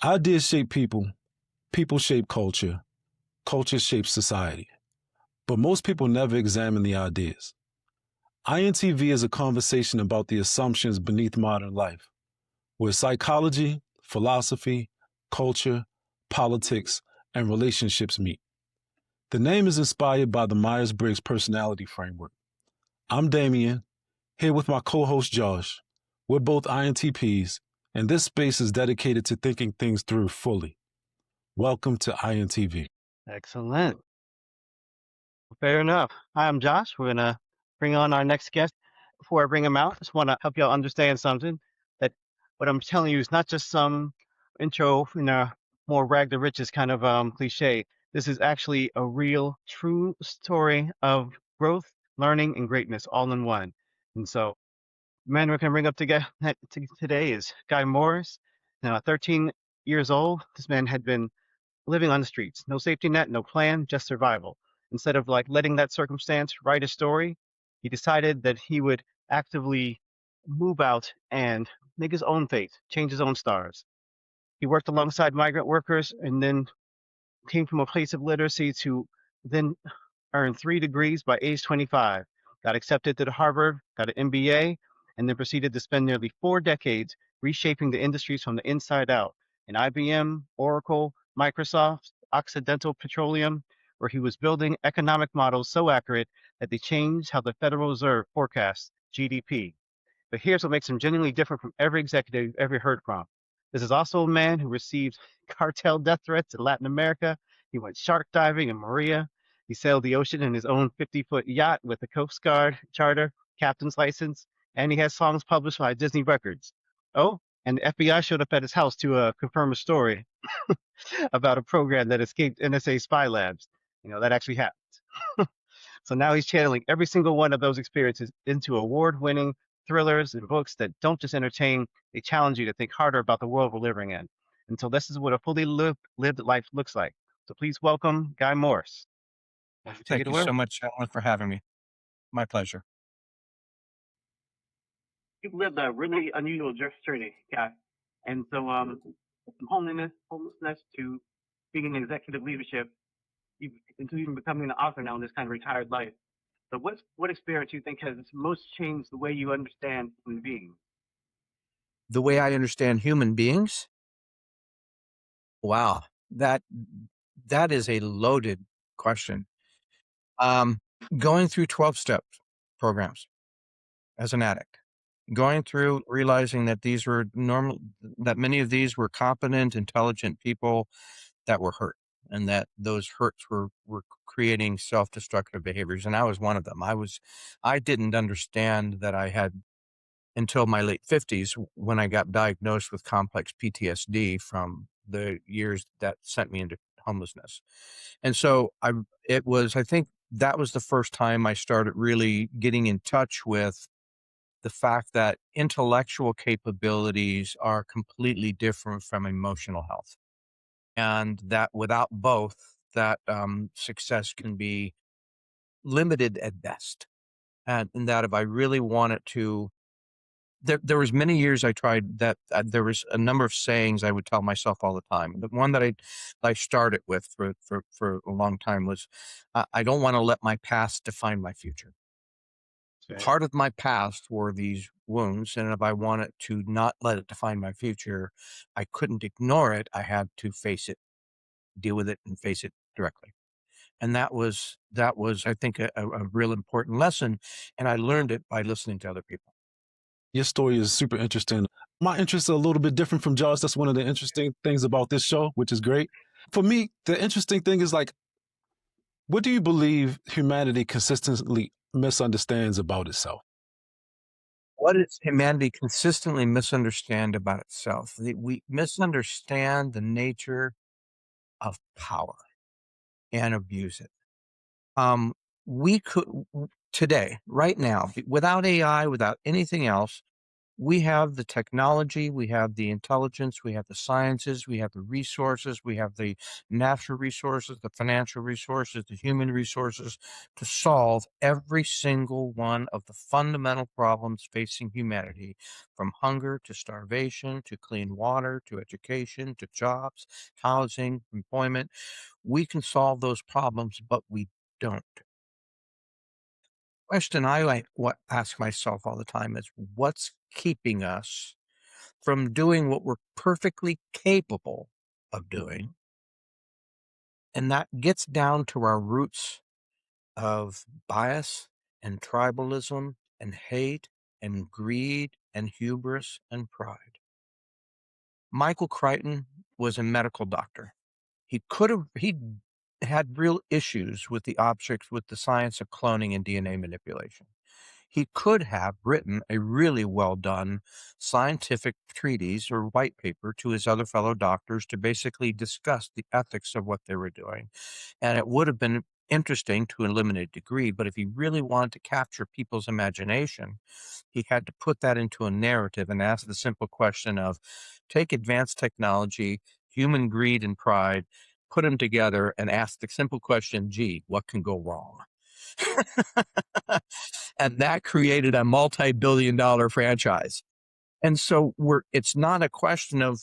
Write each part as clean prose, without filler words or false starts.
Ideas shape people, people shape culture, culture shapes society. But most people never examine the ideas. iNTv is a conversation about the assumptions beneath modern life, where psychology, philosophy, culture, politics, and relationships meet. The name is inspired by the Myers Briggs personality framework. I'm Damien, here with my co host Josh. We're both INTPs, and this space is dedicated to thinking things through fully. Welcome to iNTv. Excellent. Fair enough. Hi, I'm Josh. We're gonna bring on our next guest. Before I bring him out, I just want to help y'all understand something. That what I'm telling you is not just some intro in a more rag to riches kind of cliche. This is actually a real, true story of growth, learning, and greatness all in one. And so, the man we're gonna bring up today is Guy Morris. Now, at 13 years old, this man had been living on the streets, no safety net, no plan, just survival. Instead of like letting that circumstance write a story, he decided that he would actively move out and make his own fate, change his own stars. He worked alongside migrant workers and then came from a place of literacy to then earn 3 degrees by age 25, got accepted to Harvard, got an MBA, and then proceeded to spend nearly 4 decades reshaping the industries from the inside out in IBM, Oracle, Microsoft, Occidental Petroleum, where he was building economic models so accurate that they changed how the Federal Reserve forecasts GDP. But here's what makes him genuinely different from every executive you've ever heard from. This is also a man who received cartel death threats in Latin America. He went shark diving in Maria. He sailed the ocean in his own 50-foot yacht with a Coast Guard charter, captain's license, and he has songs published by Disney Records. Oh, and the FBI showed up at his house to confirm a story about a program that escaped NSA spy labs. That actually happened. So now he's channeling every single one of those experiences into award-winning thrillers and books that don't just entertain, they challenge you to think harder about the world we're living in. And so this is what a fully lived life looks like. So please welcome Guy Morris. Why don't you take Thank it you away? so much, Alan, for having me. My pleasure. You've lived a really unusual journey, Guy. And so from homelessness to being in executive leadership, into even becoming an author now in this kind of retired life. So what experience do you think has most changed the way you understand human beings? The way I understand human beings, wow, that is a loaded question. Um, Going through 12-step programs as an addict, going through realizing that these were normal, that many of these were competent, intelligent people that were hurt, and that those hurts were creating self-destructive behaviors, and I was one of them. I didn't understand that I had until my late 50s when I got diagnosed with complex PTSD from the years that sent me into homelessness. And so I think that was the first time I started really getting in touch with the fact that intellectual capabilities are completely different from emotional health. And that without both, that success can be limited at best. And that if I really wanted to, there was many years I tried that. There was a number of sayings I would tell myself all the time. The one that I started with for a long time was, I don't want to let my past define my future. Okay. Part of my past were these wounds, and if I wanted to not let it define my future, I couldn't ignore it. I had to face it, deal with it, and face it directly. And that was I think a real important lesson, and I learned it by listening to other people. Your story is super interesting. My interests are a little bit different from Josh. That's one of the interesting things about this show, which is great. For me, the interesting thing is like, what do you believe humanity consistently misunderstands about itself? What does humanity consistently misunderstand about itself? We misunderstand the nature of power and abuse it. Um, we could today, right now, without AI, without anything else, We have the technology, we have the intelligence, we have the sciences, we have the resources, we have the natural resources, the financial resources, the human resources to solve every single one of the fundamental problems facing humanity, from hunger to starvation to clean water to education to jobs, housing, employment. We can solve those problems, but we don't. Question I ask myself all the time is what's keeping us from doing what we're perfectly capable of doing? And that gets down to our roots of bias and tribalism and hate and greed and hubris and pride. Michael Crichton was a medical doctor. He had real issues with the objects, with the science of cloning and DNA manipulation. He could have written a really well done scientific treatise or white paper to his other fellow doctors to basically discuss the ethics of what they were doing. And it would have been interesting to a limited degree, but if he really wanted to capture people's imagination, he had to put that into a narrative and ask the simple question of take advanced technology, human greed and pride, put them together and ask the simple question, gee, what can go wrong? And that created a multi-billion-dollar franchise. And so it's not a question of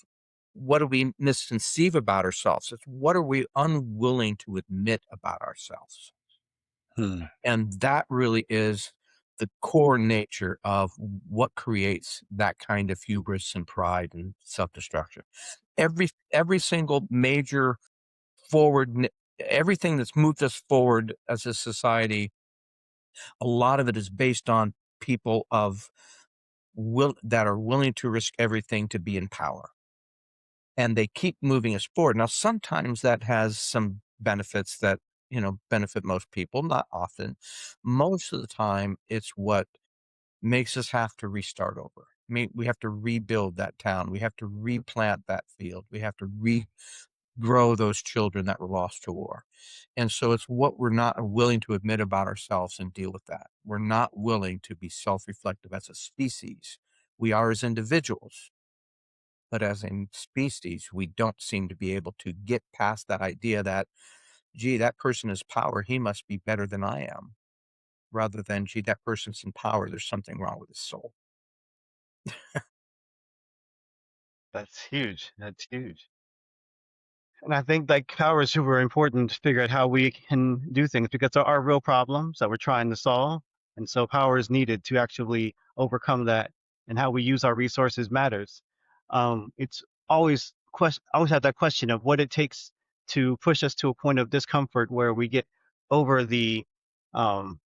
what do we misconceive about ourselves? It's what are we unwilling to admit about ourselves? Hmm. And that really is the core nature of what creates that kind of hubris and pride and self-destruction. Every single major everything that's moved us forward as a society, a lot of it is based on people that are willing to risk everything to be in power. And they keep moving us forward. Now, sometimes that has some benefits that, benefit most people, not often. Most of the time, it's what makes us have to restart over. We have to rebuild that town. We have to replant that field. We have to regrow those children that were lost to war. And so it's what we're not willing to admit about ourselves and deal with that. We're not willing to be self-reflective as a species. We are as individuals, but as a species, we don't seem to be able to get past that idea that, gee, that person is power. He must be better than I am, rather than, gee, that person's in power. There's something wrong with his soul. That's huge. That's huge. And I think like power is super important to figure out how we can do things because there are real problems that we're trying to solve. And so power is needed to actually overcome that. And how we use our resources matters. It's always have that question of what it takes to push us to a point of discomfort where we get over the um,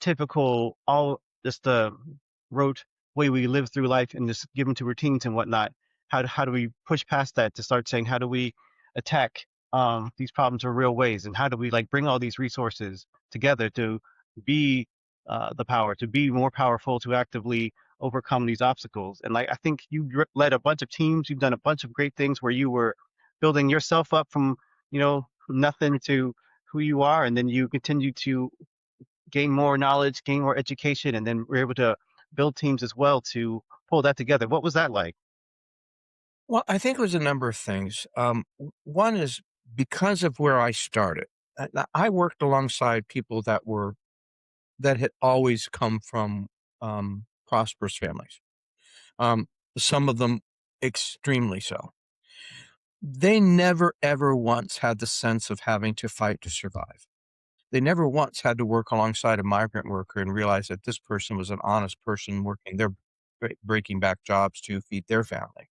typical all just the rote way we live through life and just given to routines and whatnot. How do we push past that to start saying how do we attack these problems in real ways, and how do we like bring all these resources together to be the power, to be more powerful, to actively overcome these obstacles. And like I think you led a bunch of teams, you've done a bunch of great things where you were building yourself up from nothing to who you are, and then you continue to gain more knowledge, gain more education, and then we're able to build teams as well to pull that together. What was that like? Well, I think it was a number of things. One is because of where I started. I worked alongside people that had always come from prosperous families. Um, some of them extremely so. They never ever once had the sense of having to fight to survive. They never once had to work alongside a migrant worker and realize that this person was an honest person working their breaking back jobs to feed their family.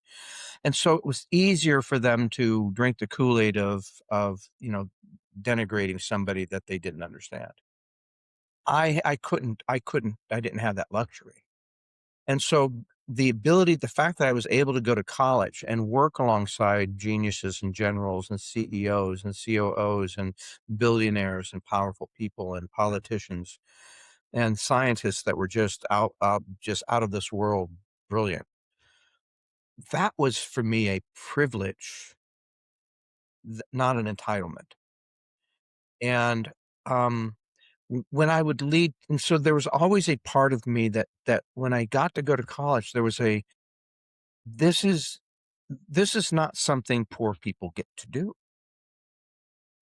And so it was easier for them to drink the Kool-Aid of denigrating somebody that they didn't understand. I didn't have that luxury. And so the fact that I was able to go to college and work alongside geniuses and generals and CEOs and COOs and billionaires and powerful people and politicians and scientists that were just out of this world brilliant. That was for me a privilege, not an entitlement. And um, when I would lead, and so there was always a part of me that when I got to go to college, there was a this is not something poor people get to do.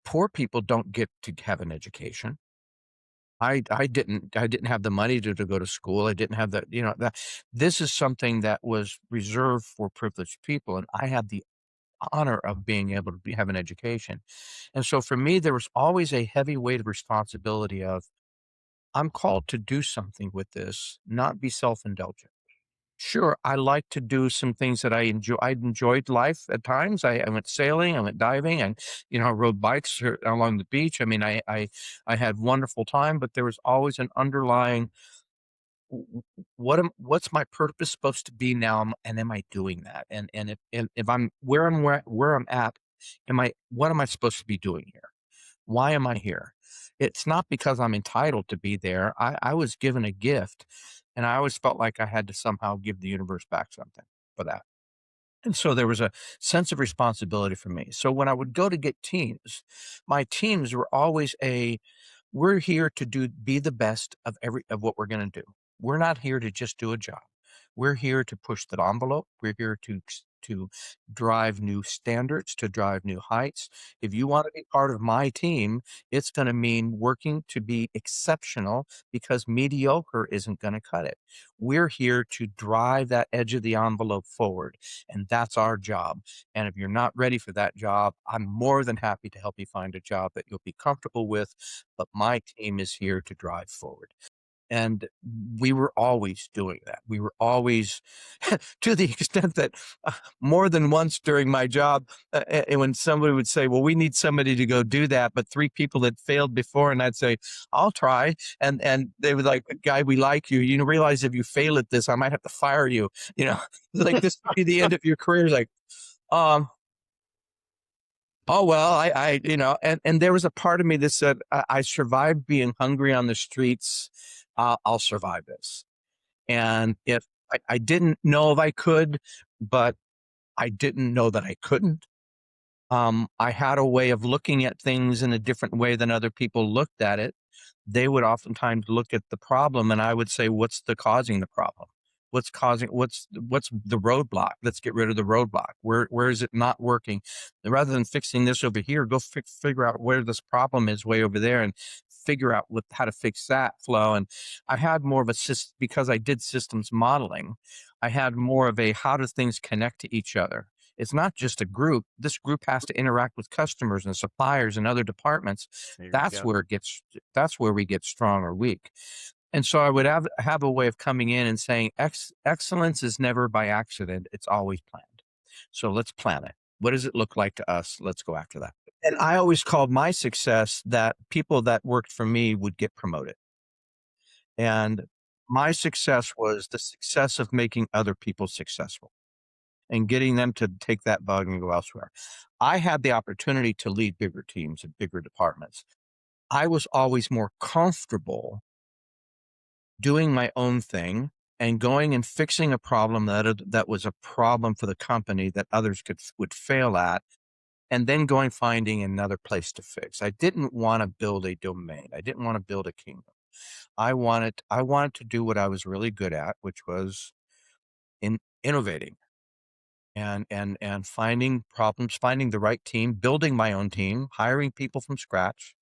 Poor people don't get to have an education. I didn't have the money to go to school. I didn't have that this is something that was reserved for privileged people, and I had the honor of being able to have an education. And so for me, there was always a heavy weight of responsibility of, I'm called to do something with this, not be self-indulgent. Sure, I like to do some things that I enjoy. I enjoyed life at times. I went sailing, I went diving, and rode bikes along the beach. I mean, I had wonderful time, but there was always an underlying, what's my purpose supposed to be now, and am I doing that? And if I'm where I'm at, what am I supposed to be doing here? Why am I here? It's not because I'm entitled to be there. I was given a gift, and I always felt like I had to somehow give the universe back something for that. And so there was a sense of responsibility for me. So when I would go to get teams, my teams were always we're here to be the best of what we're going to do. We're not here to just do a job. We're here to push the envelope. We're here to drive new standards, to drive new heights. If you want to be part of my team, it's going to mean working to be exceptional, because mediocre isn't going to cut it. We're here to drive that edge of the envelope forward, and that's our job. And if you're not ready for that job, I'm more than happy to help you find a job that you'll be comfortable with, but my team is here to drive forward. And we were always doing that. We were always, to the extent that more than once during my job, and when somebody would say, well, we need somebody to go do that, but 3 people had failed before, and I'd say, I'll try. And they would like, guy, we like you. You realize if you fail at this, I might have to fire you. Like, this would be the end of your career. It's like, um, oh, well, and there was a part of me that said, I survived being hungry on the streets. I'll survive this. And if I didn't know if I could, but I didn't know that I couldn't. I had a way of looking at things in a different way than other people looked at it. They would oftentimes look at the problem, and I would say, what's causing the problem? What's the roadblock? Let's get rid of the roadblock. Where is it not working? And rather than fixing this over here, go figure out where this problem is way over there, and figure out how to fix that flow. And I had more of a system, because I did systems modeling. I had more of a, how do things connect to each other? It's not just a group. This group has to interact with customers and suppliers and other departments. That's where we get strong or weak. And so I would have a way of coming in and saying, excellence is never by accident. It's always planned. So let's plan it. What does it look like to us? Let's go after that. And I always called my success that people that worked for me would get promoted. And my success was the success of making other people successful and getting them to take that bug and go elsewhere. I had the opportunity to lead bigger teams and bigger departments. I was always more comfortable doing my own thing and going and fixing a problem that was a problem for the company that others would fail at, and then finding another place to fix. I didn't want to build a domain. I didn't want to build a kingdom. I wanted to do what I was really good at, which was innovating and finding problems, finding the right team, building my own team, hiring people from scratch.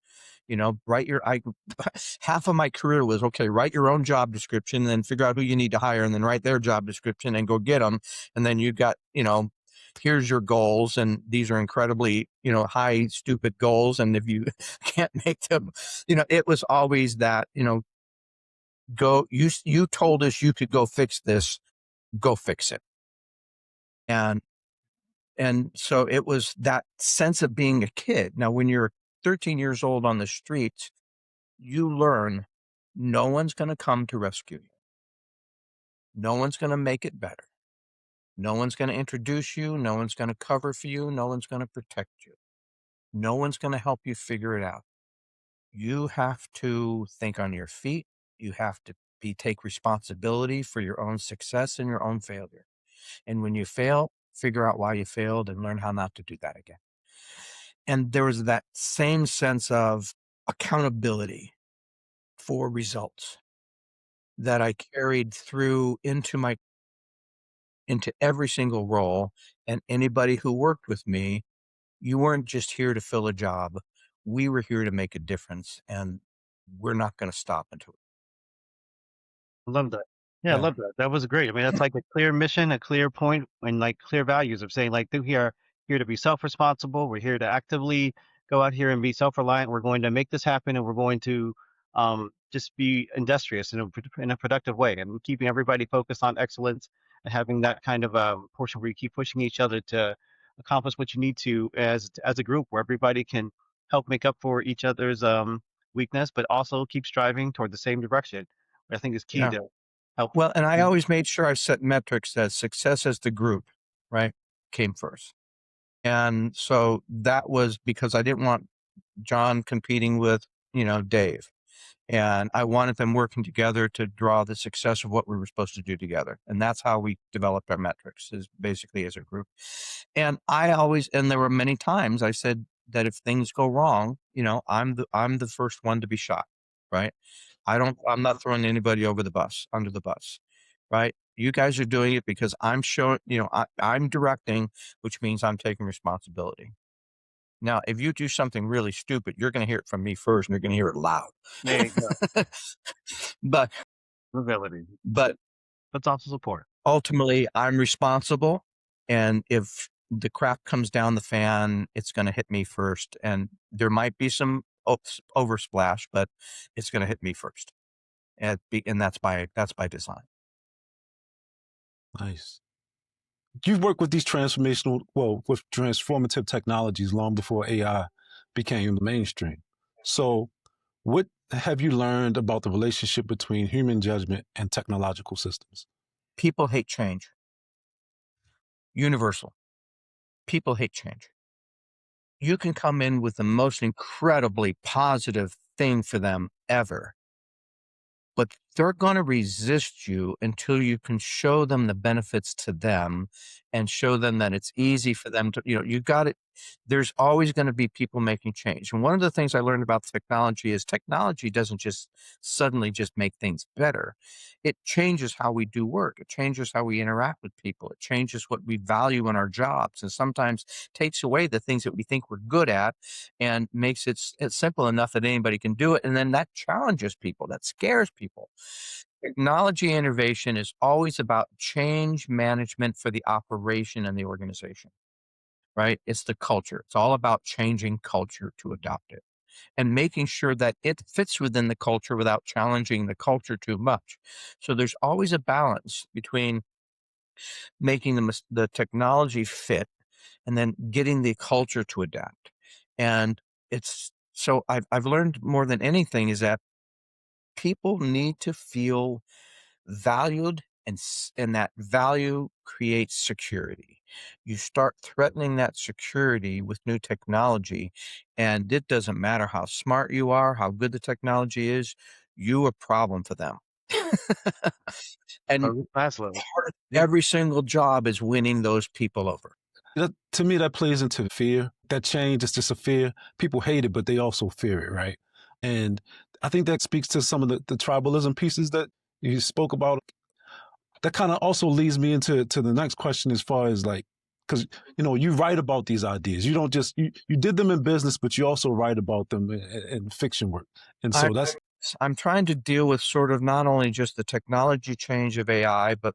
Half of my career was, okay, write your own job description, and then figure out who you need to hire, and then write their job description and go get them. And then you got, here's your goals, and these are incredibly, high, stupid goals. And if you can't make them, it was always that, you told us you could go fix this, go fix it. And so it was that sense of being a kid. Now, when you're 13 years old on the streets, you learn no one's going to come to rescue you. No one's going to make it better. No one's going to introduce you. No one's going to cover for you. No one's going to protect you. No one's going to help you figure it out. You have to think on your feet. You have to take responsibility for your own success and your own failure. And when you fail, figure out why you failed and learn how not to do that again. And there was that same sense of accountability. for results that I carried through into every single role. And anybody who worked with me, you weren't just here to fill a job. We were here to make a difference, and we're not going to stop until. I love that. Yeah, I Yeah. love that. That was great. I mean, that's like a clear mission, a clear point, and like clear values of saying, like, we are here to be self-responsible. We're here to actively go out here and be self-reliant. We're going to make this happen, and we're going to just be industrious in a productive way, and keeping everybody focused on excellence and having that kind of portion where you keep pushing each other to accomplish what you need to as a group, where everybody can help make up for each other's weakness, but also keep striving toward the same direction. I think is key Yeah. to help. Well, and I always made sure I set metrics that success as the group, right, came first. And so that was because I didn't want John competing with, Dave. And I wanted them working together to draw the success of what we were supposed to do together. And that's how we developed our metrics, is basically as a group. And and there were many times I said that if things go wrong, I'm the first one to be shot, right? I'm not throwing anybody under the bus, right? You guys are doing it because I'm showing, I'm directing, which means I'm taking responsibility. Now, if you do something really stupid, you're going to hear it from me first, and you're going to hear it loud. There you go. but Ability. but That's also support. ultimately, I'm responsible, and if the crap comes down the fan, it's going to hit me first, and there might be some oversplash, but it's going to hit me first, and that's by design. Nice. You've worked with with transformative technologies long before AI became the mainstream. So, what have you learned about the relationship between human judgment and technological systems? People hate change. Universal. People hate change. You can come in with the most incredibly positive thing for them ever, but they're going to resist you until you can show them the benefits to them and show them that it's easy for them to, you got it. There's always going to be people making change. And one of the things I learned about technology is technology doesn't just suddenly just make things better. It changes how we do work. It changes how we interact with people. It changes what we value in our jobs, and sometimes takes away the things that we think we're good at and makes it's simple enough that anybody can do it. And then that challenges people, that scares people. Technology innovation is always about change management for the operation and the organization, right? It's the culture. It's all about changing culture to adopt it and making sure that it fits within the culture without challenging the culture too much. So there's always a balance between making the technology fit and then getting the culture to adapt. And I've learned more than anything is that people need to feel valued, and that value creates security. You start threatening that security with new technology, and it doesn't matter how smart you are, how good the technology is, you a problem for them. And Class level. part of every single job is winning those people over. To me, that plays into fear. That change is just a fear. People hate it, but they also fear it, right? And I think that speaks to some of the tribalism pieces that you spoke about. That kind of also leads me into the next question, as far as like, because you write about these ideas. You don't just you did them in business, but you also write about them in fiction work. And so I'm trying to deal with sort of not only just the technology change of AI, but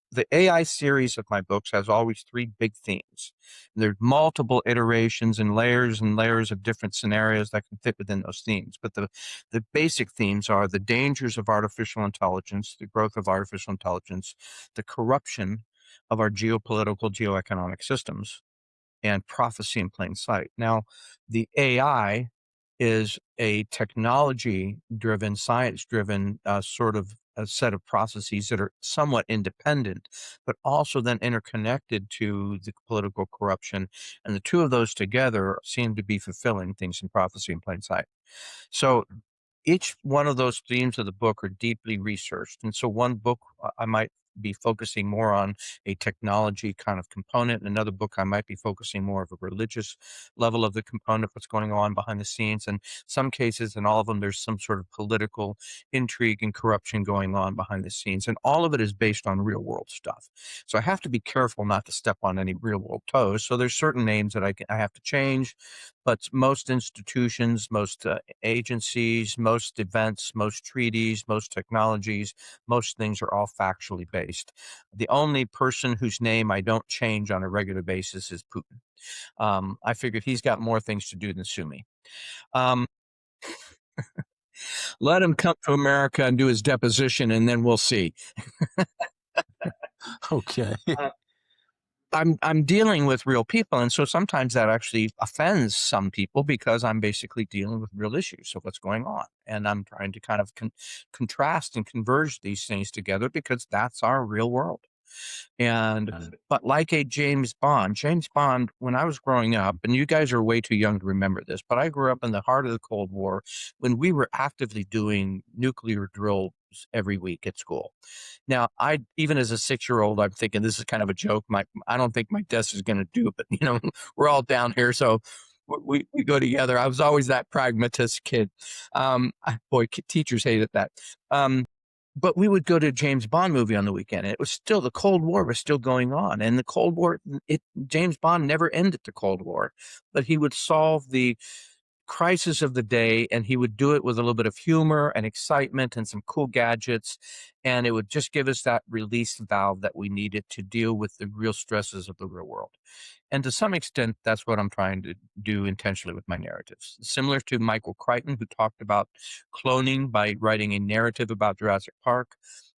the AI series of my books has always three big themes. There's multiple iterations and layers of different scenarios that can fit within those themes. But the basic themes are the dangers of artificial intelligence, the growth of artificial intelligence, the corruption of our geopolitical, geoeconomic systems, and prophecy in plain sight. Now, the AI is a technology-driven, science-driven sort of a set of processes that are somewhat independent, but also then interconnected to the political corruption. And the two of those together seem to be fulfilling things in prophecy in plain sight. So each one of those themes of the book are deeply researched. And so one book I might be focusing more on a technology kind of component. In another book, I might be focusing more of a religious level of the component, what's going on behind the scenes. And some cases, in all of them, there's some sort of political intrigue and corruption going on behind the scenes. And all of it is based on real world stuff. So I have to be careful not to step on any real world toes. So there's certain names that I have to change, but most institutions, most agencies, most events, most treaties, most technologies, most things are all factually based. The only person whose name I don't change on a regular basis is Putin. I figured he's got more things to do than sue me. Let him come to America and do his deposition, and then we'll see. Okay. I'm dealing with real people, and so sometimes that actually offends some people because I'm basically dealing with real issues of what's going on, and I'm trying to kind of contrast and converge these things together because that's our real world. And but like a James Bond, when I was growing up, and you guys are way too young to remember this, but I grew up in the heart of the Cold War when we were actively doing nuclear drills every week at school. Now, even as a 6-year-old, I'm thinking this is kind of a joke. I don't think my desk is going to do, but we're all down here, so we go together. I was always that pragmatist kid. Boy, teachers hated that. But we would go to a James Bond movie on the weekend, and it was still, the Cold War was still going on. And the Cold War, James Bond never ended the Cold War, but he would solve the crisis of the day, and he would do it with a little bit of humor and excitement and some cool gadgets. And it would just give us that release valve that we needed to deal with the real stresses of the real world. And to some extent, that's what I'm trying to do intentionally with my narratives. Similar to Michael Crichton, who talked about cloning by writing a narrative about Jurassic Park,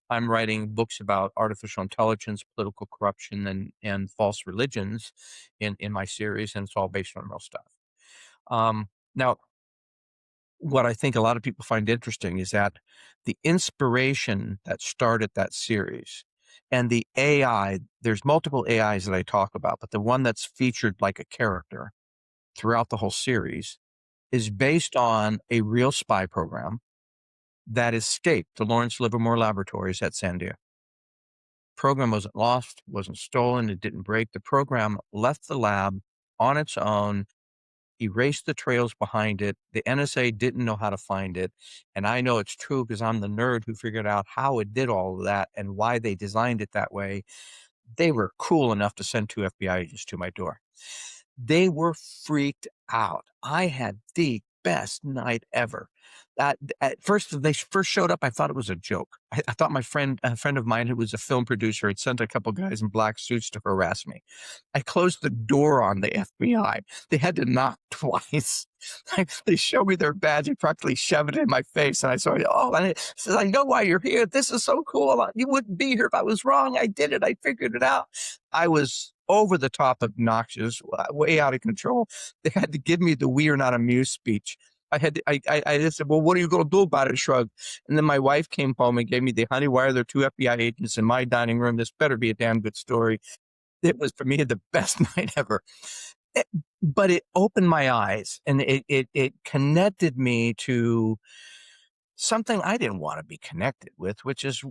I'm writing books about artificial intelligence, political corruption, and false religions in my series, and it's all based on real stuff. Now, what I think a lot of people find interesting is that the inspiration that started that series and the AI, there's multiple AIs that I talk about, but the one that's featured like a character throughout the whole series is based on a real spy program that escaped the Lawrence Livermore Laboratories at Sandia. Program wasn't lost, wasn't stolen, it didn't break. The program left the lab on its own, erased the trails behind it. The NSA didn't know how to find it. And I know it's true because I'm the nerd who figured out how it did all of that and why they designed it that way. They were cool enough to send 2 FBI agents to my door. They were freaked out. I had the best night ever. At first, they first showed up, I thought it was a joke. I thought a friend of mine who was a film producer had sent a couple guys in black suits to harass me. I closed the door on the FBI. They had to knock twice. They showed me their badge and practically shoved it in my face. And I said, oh, and it says, I know why you're here. This is so cool. You wouldn't be here if I was wrong. I did it. I figured it out. I was over the top obnoxious, way out of control. They had to give me the "we are not amused" speech. I just said, well, what are you going to do about it? Shrug. And then my wife came home and gave me the honey, why are there 2 FBI agents in my dining room? This better be a damn good story. It was for me the best night ever. But it opened my eyes, and it connected me to something I didn't want to be connected with, which is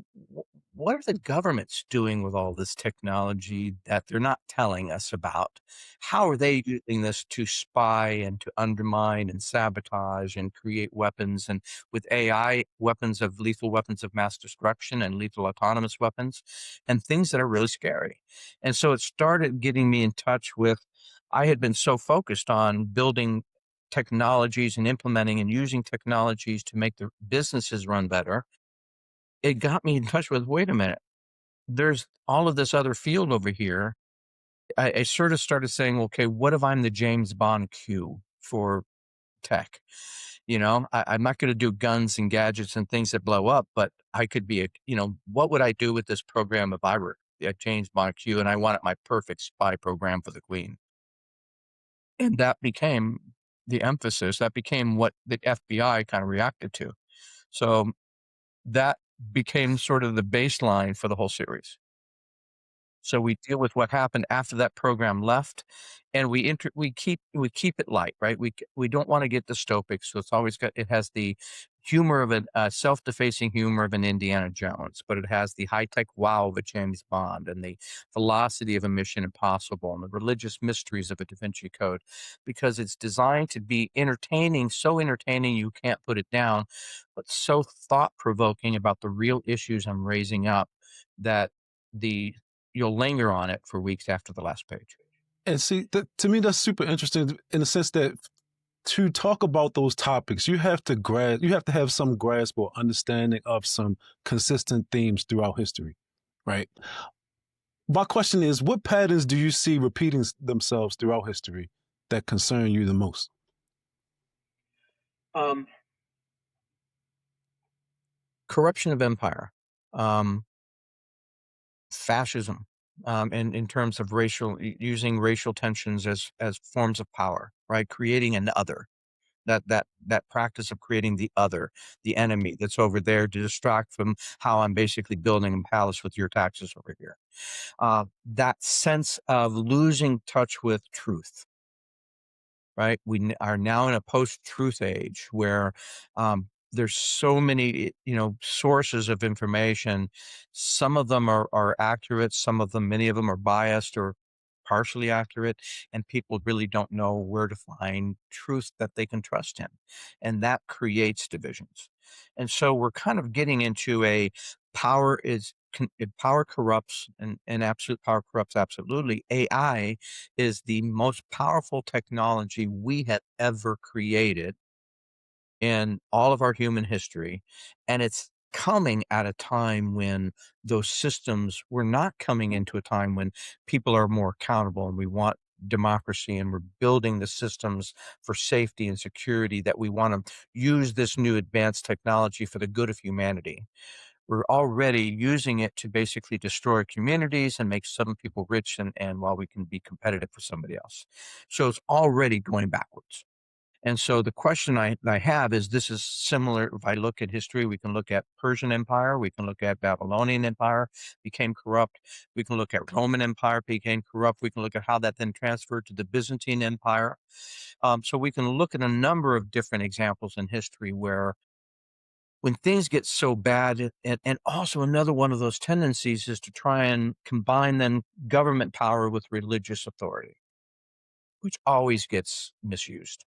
what are the governments doing with all this technology that they're not telling us about? How are they using this to spy and to undermine and sabotage and create weapons? And with AI, lethal weapons of mass destruction and lethal autonomous weapons and things that are really scary. And so it started getting me in touch with, I had been so focused on building technologies and implementing and using technologies to make the businesses run better. It got me in touch with, wait a minute, there's all of this other field over here. I sort of started saying, okay, what if I'm the James Bond Q for tech? I'm not going to do guns and gadgets and things that blow up, but I could be what would I do with this program if I were a James Bond Q and I wanted my perfect spy program for the Queen? And that became the emphasis. That became what the FBI kind of reacted to. So that became sort of the baseline for the whole series. So we deal with what happened after that program left, and we keep it light, right? We don't want to get dystopic, so it has the humor of a self-defacing humor of an Indiana Jones, but it has the high-tech wow of a James Bond and the velocity of a Mission Impossible and the religious mysteries of a Da Vinci Code, because it's designed to be entertaining, so entertaining you can't put it down, but so thought-provoking about the real issues I'm raising up that you'll linger on it for weeks after the last page. And see, to me, that's super interesting in the sense that to talk about those topics, you have to have some grasp or understanding of some consistent themes throughout history, right? My question is, what patterns do you see repeating themselves throughout history that concern you the most? Corruption of empire, fascism, in terms of using racial tensions as forms of power, right? Creating an other, that practice of creating the other, the enemy that's over there to distract from how I'm basically building a palace with your taxes over here. That sense of losing touch with truth, right? We are now in a post-truth age where there's so many, sources of information. Some of them are accurate. Many of them are biased or partially accurate, and people really don't know where to find truth that they can trust in, and that creates divisions. And so we're kind of getting into a power corrupts, and absolute power corrupts absolutely. AI is the most powerful technology we have ever created in all of our human history. And it's coming at a time when those systems were not coming into a time when people are more accountable and we want democracy and we're building the systems for safety and security that we want to use this new advanced technology for the good of humanity. We're already using it to basically destroy communities and make some people rich, and while we can be competitive for somebody else. So it's already going backwards. And so the question I have is, this is similar. If I look at history, we can look at Persian Empire, we can look at Babylonian Empire, became corrupt. We can look at Roman Empire, became corrupt. We can look at how that then transferred to the Byzantine Empire. So we can look at a number of different examples in history where when things get so bad, and also another one of those tendencies is to try and combine then government power with religious authority, which always gets misused.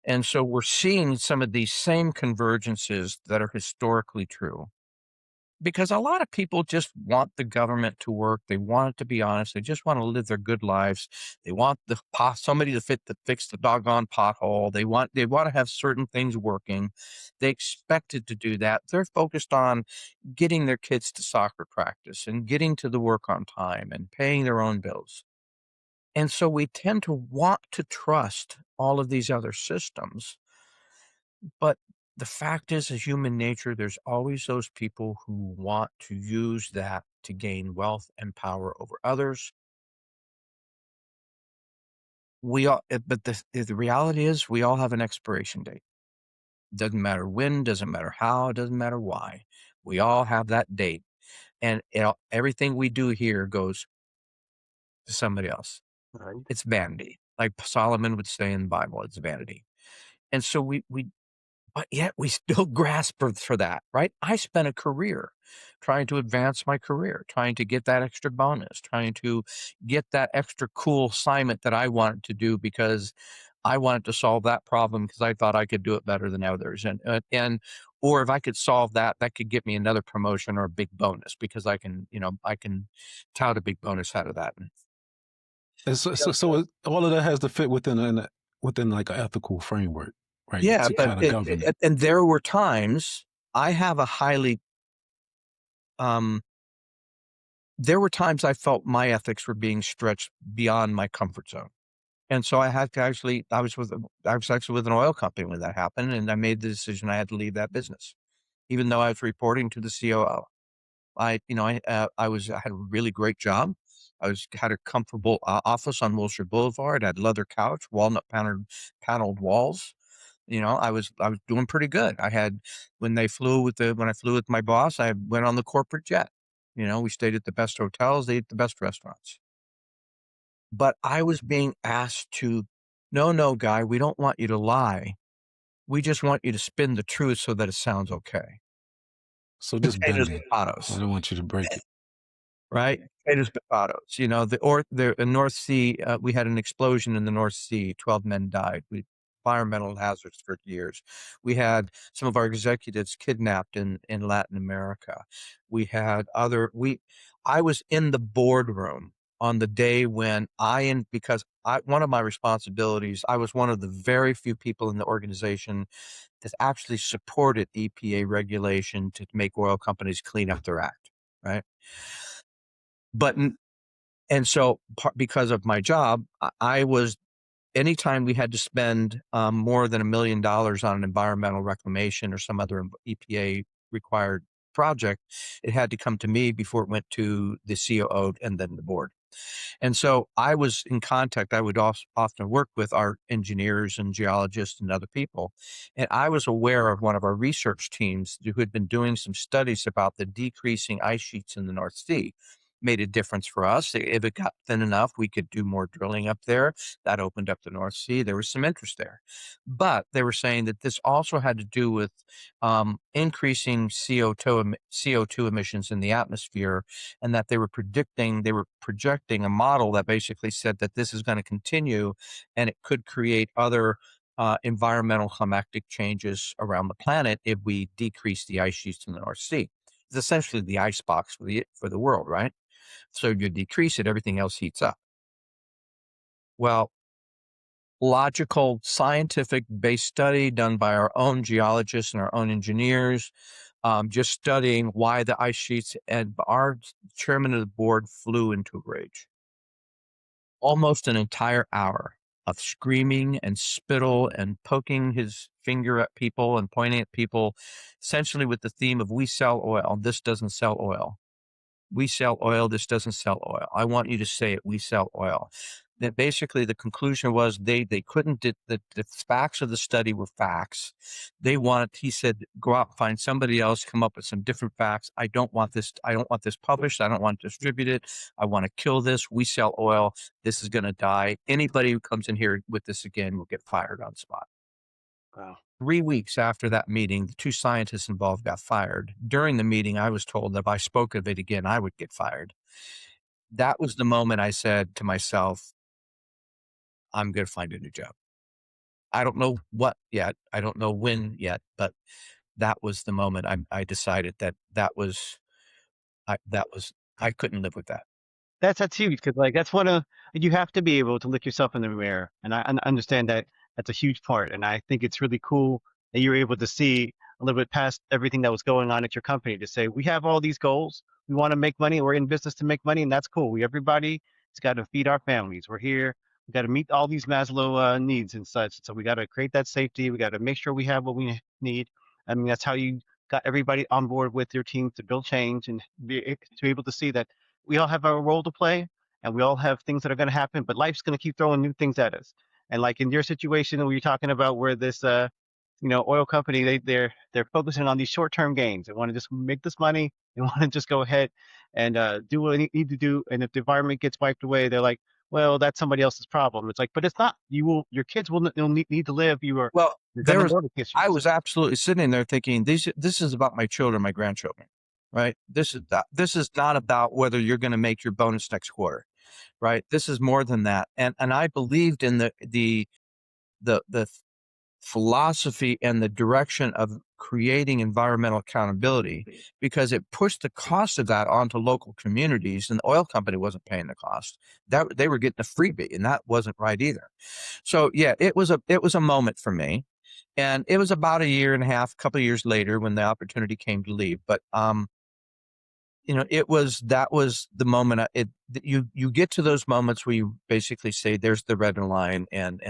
And so we're seeing some of these same convergences that are historically true, because a lot of people just want the government to work. They want it to be honest. They just want to live their good lives. They want somebody to fix the doggone pothole. They want to have certain things working. They expected to do that. They're focused on getting their kids to soccer practice and getting to the work on time and paying their own bills. And so we tend to want to trust all of these other systems. But the fact is, as human nature, there's always those people who want to use that to gain wealth and power over others. But the reality is, we all have an expiration date. Doesn't matter when, doesn't matter how, doesn't matter why. We all have that date, and everything we do here goes to somebody else. Right. It's vanity, like Solomon would say in the Bible. It's vanity, and so but yet we still grasp for that, right? I spent a career trying to advance my career, trying to get that extra bonus, trying to get that extra cool assignment that I wanted to do because I wanted to solve that problem because I thought I could do it better than others. Or if I could solve that, that could get me another promotion or a big bonus because I can tout a big bonus out of that. And all of that has to fit within like an ethical framework, right? Yeah, To but kind of govern it. and there were times I have a highly there were times I felt my ethics were being stretched beyond my comfort zone. And so I had to I was actually with an oil company when that happened, and I made the decision I had to leave that business, even though I was reporting to the COO. I had a really great job. Had a comfortable office on Wilshire Boulevard. Had leather couch, walnut paneled walls. I was doing pretty good. I had when I flew with my boss, I went on the corporate jet. We stayed at the best hotels, they ate the best restaurants. But I was being asked to, no, guy, we don't want you to lie. We just want you to spin the truth so that it sounds okay. So just Potatoes, bending. potatoes. I don't want you to break it. Right? Potatoes, potatoes. You know, the North Sea, we had an explosion in the North Sea. 12 men died. Environmental hazards for years. We had some of our executives kidnapped in Latin America. We had I was in the boardroom on the day when because one of my responsibilities, I was one of the very few people in the organization that actually supported EPA regulation to make oil companies clean up their act, right? But and so because of my job, I was anytime we had to spend more than $1 million on an environmental reclamation or some other EPA required project, it had to come to me before it went to the COO and then the board. And so I was in contact. I would often work with our engineers and geologists and other people. And I was aware of one of our research teams who had been doing some studies about the decreasing ice sheets in the North Sea. Made a difference for us. If it got thin enough, we could do more drilling up there. That opened up the North Sea. There was some interest there. But they were saying that this also had to do with increasing CO2 emissions in the atmosphere, and that they were projecting a model that basically said that this is going to continue and it could create other environmental climatic changes around the planet if we decrease the ice sheets in the North Sea. It's essentially the ice box for the world, right? So if you decrease it, everything else heats up. Well, logical, scientific-based study done by our own geologists and our own engineers, just studying why the ice sheets, and our chairman of the board flew into a rage. Almost an entire hour of screaming and spittle and poking his finger at people and pointing at people, essentially with the theme of, we sell oil, this doesn't sell oil. We sell oil, this doesn't sell oil. I want you to say it, we sell oil. That basically the conclusion was they couldn't, the facts of the study were facts. He said, go out and find somebody else, come up with some different facts. I don't want this published. I don't want it distributed. I want to kill this. We sell oil. This is going to die. Anybody who comes in here with this again will get fired on spot. Wow. 3 weeks after that meeting, the two scientists involved got fired. During the meeting, I was told that if I spoke of it again, I would get fired. That was the moment I said to myself, I'm going to find a new job. I don't know what yet. I don't know when yet, but that was the moment I decided I couldn't live with that. That's huge, because like that's one of, you have to be able to look yourself in the mirror, and I understand that that's a huge part, and I think it's really cool that you're able to see a little bit past everything that was going on at your company to say, we have all these goals, we want to make money, we're in business to make money, and that's cool. Everybody's got to feed our families. We're here. We got to meet all these Maslow needs and such. So we got to create that safety. We got to make sure we have what we need. I mean, that's how you got everybody on board with your team to build change and to be able to see that we all have a role to play, and we all have things that are going to happen, but life's going to keep throwing new things at us. And like in your situation where you're talking about where this oil company, they're focusing on these short-term gains. They want to just make this money. They want to just go ahead and do what they need to do. And if the environment gets wiped away, they're like, well, that's somebody else's problem. It's like, but it's not. Your kids will need to live. You're going to notice issues. I was absolutely sitting there thinking, this is about my children, my grandchildren, right? This is not about whether you're going to make your bonus next quarter, right? This is more than that. And I believed in the philosophy and the direction of creating environmental accountability, because it pushed the cost of that onto local communities, and the oil company wasn't paying the cost. That they were getting a freebie, and that wasn't right either. So yeah, it was a moment for me. And it was about a year and a half, a couple of years later when the opportunity came to leave. But that was the moment. You get to those moments where you basically say, there's the red line, and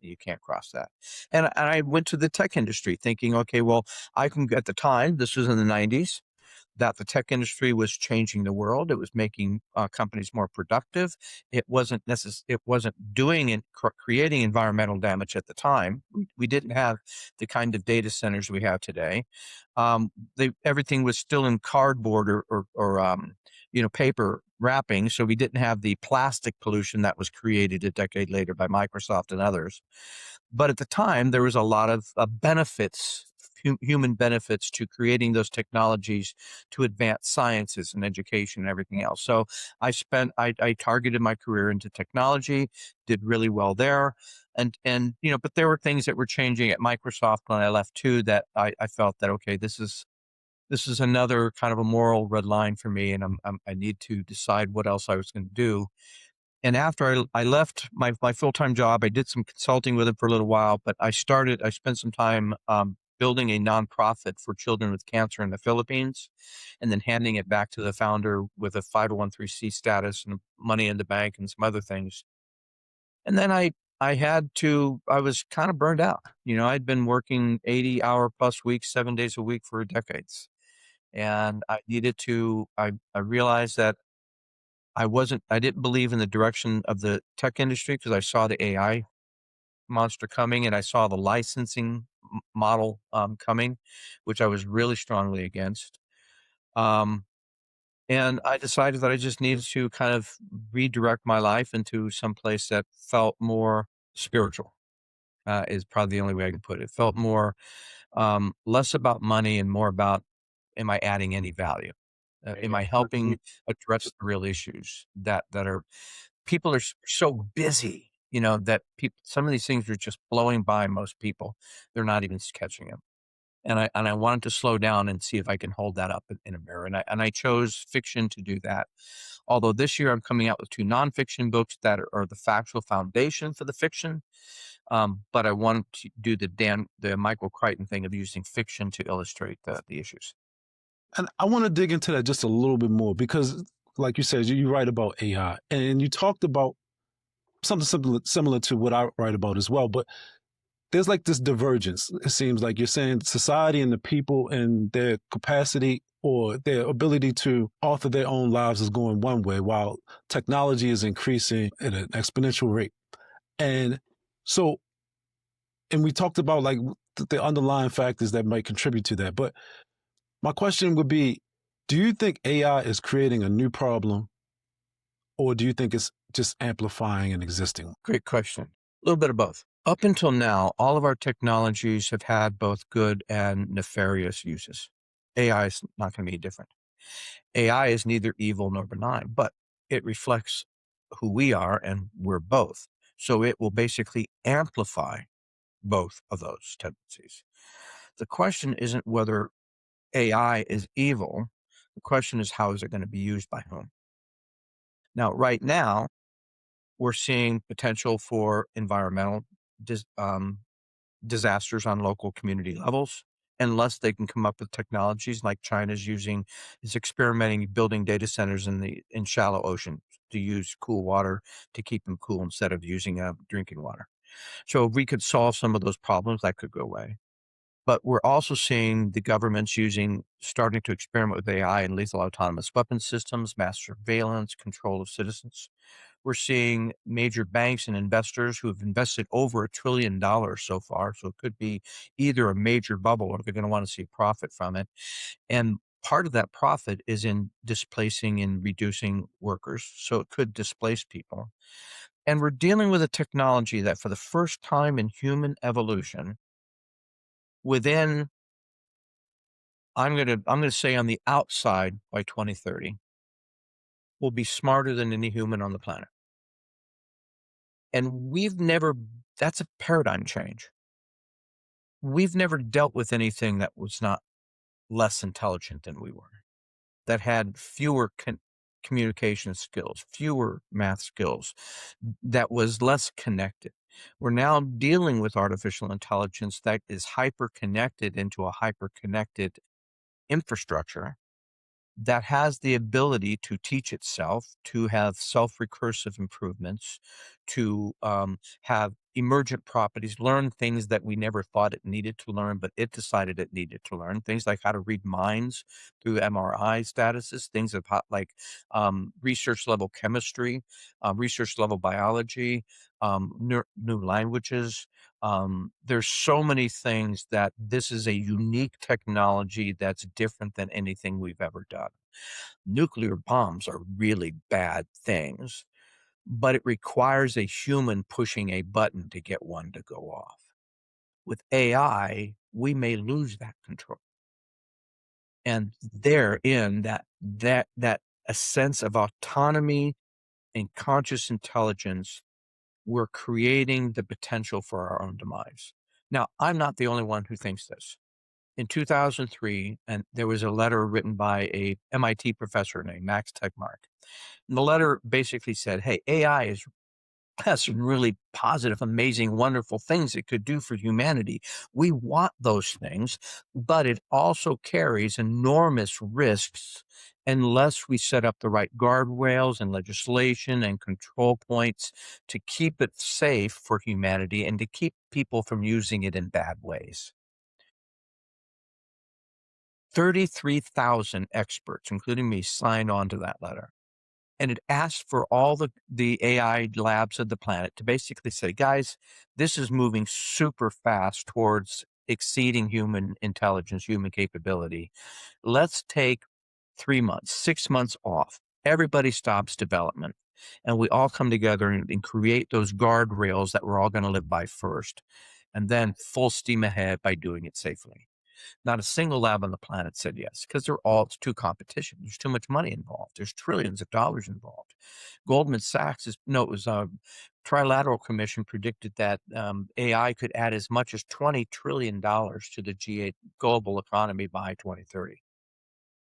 you can't cross that. And I went to the tech industry thinking, okay, well, at the time, this was in the 90s, that the tech industry was changing the world. It was making companies more productive. It wasn't doing and creating environmental damage at the time. We didn't have the kind of data centers we have today. Everything was still in cardboard or paper wrapping, so we didn't have the plastic pollution that was created a decade later by Microsoft and others. But at the time, there was a lot of benefits, human benefits to creating those technologies to advance sciences and education and everything else. So I targeted my career into technology, did really well there. And but there were things that were changing at Microsoft when I left too, that I felt that, okay, this is another kind of a moral red line for me, and I need to decide what else I was going to do. And after I left my full-time job, I did some consulting with it for a little while, but I spent some time building a nonprofit for children with cancer in the Philippines, and then handing it back to the founder with a 501(c) status and money in the bank and some other things. And then I was kind of burned out. I'd been working 80-hour plus weeks, 7 days a week for decades. And I realized that I didn't believe in the direction of the tech industry because I saw the AI monster coming and I saw the licensing model coming, which I was really strongly against. Um, and I decided that I just needed to kind of redirect my life into some place that felt more spiritual, is probably the only way I can put it. It felt more, less about money and more about, am I adding any value? Am I helping address the real issues that are people are so busy, that some of these things are just blowing by most people. They're not even catching them. And I wanted to slow down and see if I can hold that up in a mirror. And I chose fiction to do that. Although this year I'm coming out with 2 nonfiction books that are the factual foundation for the fiction. But I want to do the Michael Crichton thing of using fiction to illustrate the issues. And I want to dig into that just a little bit more because, like you said, you write about AI and you talked about something similar to what I write about as well. But there's like this divergence. It seems like you're saying society and the people and their capacity or their ability to author their own lives is going one way while technology is increasing at an exponential rate. And so, and we talked about like the underlying factors that might contribute to that. But my question would be, do you think AI is creating a new problem or do you think it's just amplifying an existing one? Great question. A little bit of both. Up until now, all of our technologies have had both good and nefarious uses. AI is not going to be different. AI is neither evil nor benign, but it reflects who we are, and we're both. So it will basically amplify both of those tendencies. The question isn't whether AI is evil. The question is, how is it going to be used by whom? Now, right now, we're seeing potential for environmental disasters on local community levels, unless they can come up with technologies like China's is experimenting building data centers in shallow ocean to use cool water to keep them cool instead of using drinking water. So if we could solve some of those problems, that could go away. But we're also seeing the governments starting to experiment with AI and lethal autonomous weapon systems, mass surveillance, control of citizens. We're seeing major banks and investors who have invested over $1 trillion so far. So it could be either a major bubble or they're going to want to see profit from it. And part of that profit is in displacing and reducing workers. So it could displace people. And we're dealing with a technology that for the first time in human evolution, within, I'm going to say on the outside by 2030, will be smarter than any human on the planet. And that's a paradigm change. We've never dealt with anything that was not less intelligent than we were, that had fewer communication skills, fewer math skills, that was less connected. We're now dealing with artificial intelligence that is hyper connected into a hyper connected infrastructure that has the ability to teach itself, to have self-recursive improvements, to have emergent properties, learn things that we never thought it needed to learn, but it decided it needed to learn. Things like how to read minds through MRI statuses, things like research level chemistry, research level biology, new languages. There's so many things that this is a unique technology that's different than anything we've ever done. Nuclear bombs are really bad things, but it requires a human pushing a button to get one to go off. With AI, we may lose that control. And therein, that a sense of autonomy and conscious intelligence, we're creating the potential for our own demise. Now, I'm not the only one who thinks this. In 2003, and there was a letter written by a MIT professor named Max Tegmark. And the letter basically said, hey, AI has some really positive, amazing, wonderful things it could do for humanity. We want those things, but it also carries enormous risks unless we set up the right guardrails and legislation and control points to keep it safe for humanity and to keep people from using it in bad ways. 33,000 experts, including me, signed on to that letter. And it asked for all the AI labs of the planet to basically say, guys, this is moving super fast towards exceeding human intelligence, human capability. Let's take 3 months, 6 months off. Everybody stops development. And we all come together and create those guardrails that we're all going to live by first. And then full steam ahead by doing it safely. Not a single lab on the planet said yes, because it's too competition. There's too much money involved. There's trillions of dollars involved. Goldman Sachs it was a Trilateral Commission predicted that AI could add as much as $20 trillion to the G8 global economy by 2030.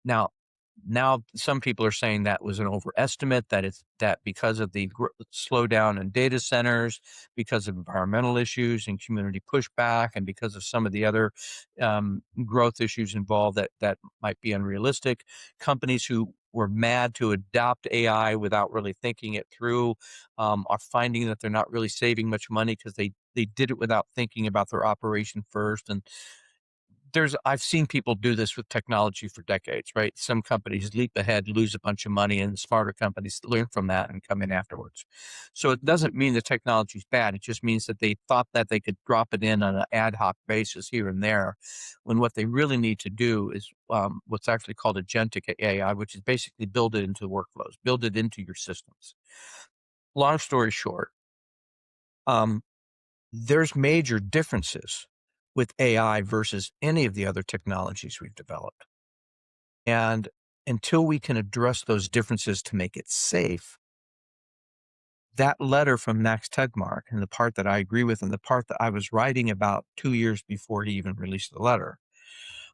Now some people are saying that was an overestimate, that because of the slowdown in data centers, because of environmental issues and community pushback, and because of some of the other growth issues involved, that might be unrealistic. Companies who were mad to adopt AI without really thinking it through are finding that they're not really saving much money because they did it without thinking about their operation first. And I've seen people do this with technology for decades, right? Some companies leap ahead, lose a bunch of money, and smarter companies learn from that and come in afterwards. So it doesn't mean the technology is bad. It just means that they thought that they could drop it in on an ad hoc basis here and there, when what they really need to do is what's actually called agentic AI, which is basically build it into workflows, build it into your systems. Long story short, there's major differences with AI versus any of the other technologies we've developed. And until we can address those differences to make it safe, that letter from Max Tegmark, and the part that I agree with and the part that I was writing about 2 years before he even released the letter,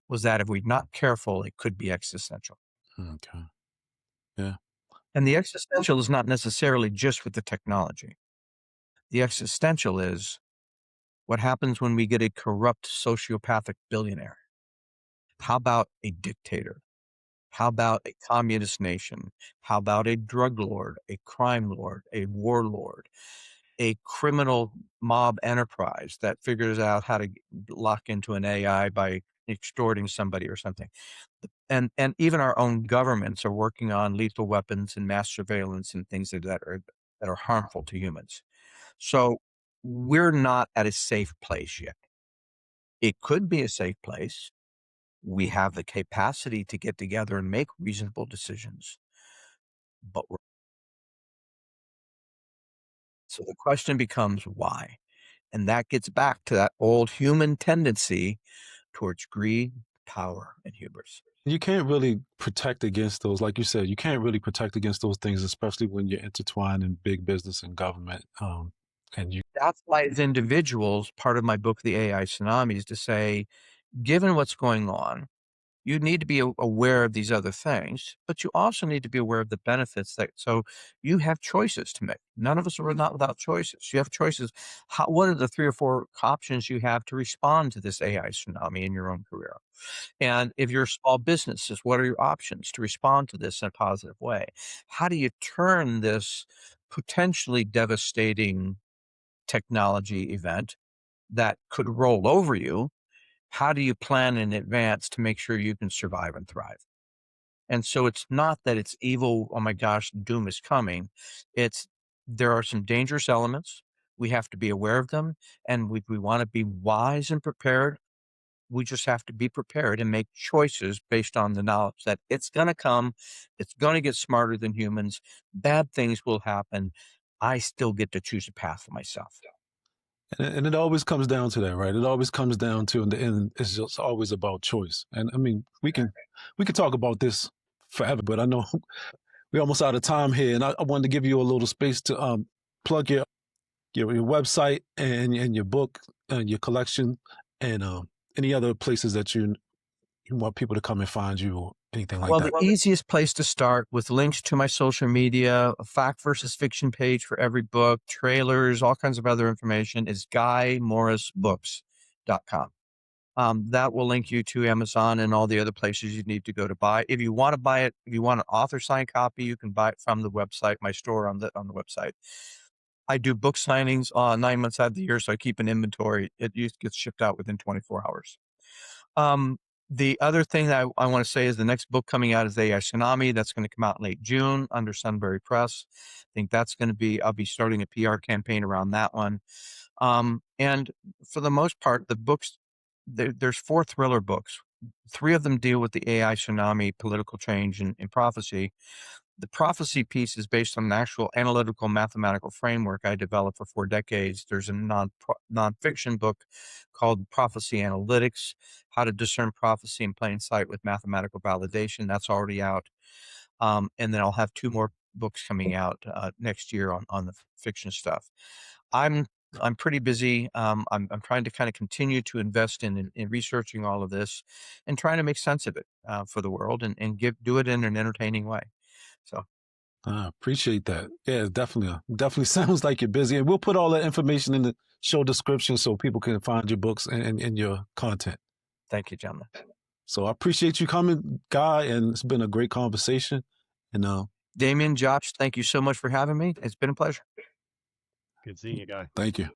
was that if we're not careful, it could be existential. Okay. Yeah. And the existential is not necessarily just with the technology. The existential is what happens when we get a corrupt sociopathic billionaire. How about a dictator? How about a communist nation? How about a drug lord, a crime lord, a warlord, a criminal mob enterprise that figures out how to lock into an AI by extorting somebody or something? And even our own governments are working on lethal weapons and mass surveillance and things that are harmful to humans. So we're not at a safe place yet. It could be a safe place. We have the capacity to get together and make reasonable decisions. But so the question becomes why? And that gets back to that old human tendency towards greed, power, and hubris. You can't really protect against those. Like you said, you can't really protect against those things, especially when you're intertwined in big business and government. That's why, as individuals, part of my book, The AI Tsunami, is to say, given what's going on, you need to be aware of these other things, but you also need to be aware of the benefits so you have choices to make. None of us are not without choices. You have choices. What are the 3 or 4 options you have to respond to this AI tsunami in your own career? And if you're a small businesses, what are your options to respond to this in a positive way? How do you turn this potentially devastating technology event that could roll over you? How do you plan in advance to make sure you can survive and thrive? And so it's not that it's evil, oh my gosh, doom is coming. There are some dangerous elements. We have to be aware of them. And we want to be wise and prepared. We just have to be prepared and make choices based on the knowledge that it's going to come. It's going to get smarter than humans. Bad things will happen. I still get to choose a path for myself. And it always comes down to that, right? It always comes down to, in the end, it's just always about choice. And I mean, we can talk about this forever, but I know we're almost out of time here, and I wanted to give you a little space to plug your website and your book and your collection, and any other places that you want people to come and find you or anything like Well, that. the easiest place to start, with links to my social media, a fact versus fiction page for every book, trailers, all kinds of other information, is GuyMorrisBooks.com. That will link you to Amazon and all the other places you need to go to buy. If you want to buy it, if you want an author signed copy, you can buy it from the website, my store on the website. I do book signings 9 months out of the year, so I keep an inventory. It gets shipped out within 24 hours. The other thing that I want to say is the next book coming out is AI Tsunami. That's going to come out in late June under Sunbury Press. I think that's going to be, I'll be starting a PR campaign around that one. And for the most part, the books, there's 4 thriller books. 3 of them deal with the AI tsunami, political change, and prophecy. The prophecy piece is based on an actual analytical mathematical framework I developed for 4 decades. There's a nonfiction book called Prophecy Analytics, How to Discern Prophecy in Plain Sight with Mathematical Validation. That's already out. And then I'll have 2 more books coming out next year on the fiction stuff. I'm pretty busy. I'm trying to kind of continue to invest in researching all of this and trying to make sense of it for the world and do it in an entertaining way. So I appreciate that. Yeah, definitely sounds like you're busy. And we'll put all that information in the show description so people can find your books and your content. thank you, gentlemen. So I appreciate you coming, Guy, and it's been a great conversation. And Damien, Josh, thank you so much for having me. It's been a pleasure. Good seeing you, Guy. thank you.